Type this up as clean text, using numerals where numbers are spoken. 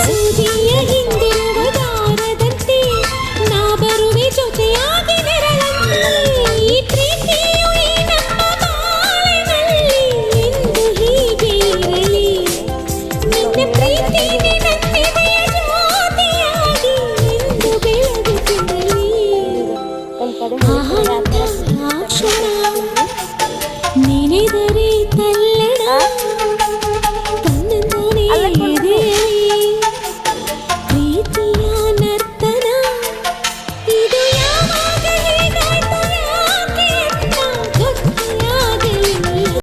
ಸೂಜಿಯ ಹಿಂದಿರುವ ದಾರದಂತೆ ನಾ ಬರುವೆ ಜೊತೆಯಾಗಿ ನೆರಳಂತೆ ಈ ಪ್ರೀತಿಯು ಈ ನಮ್ಮ ಬಾಳಿನಲ್ಲಿ ಎಂದು ಹೀಗೆ ಇರಲಿ ನಿನ್ನ ಪ್ರೀತಿ ನನ್ನಿದೆಯ ಜ್ಯೋತಿಯಾಗಿ ಎಂದು ಬೆಳಗುತ್ತಿರಲಿ ಆಹಾ ಕ್ಷಣ ನೆನೆದರೆ ತಲ್ಲಣ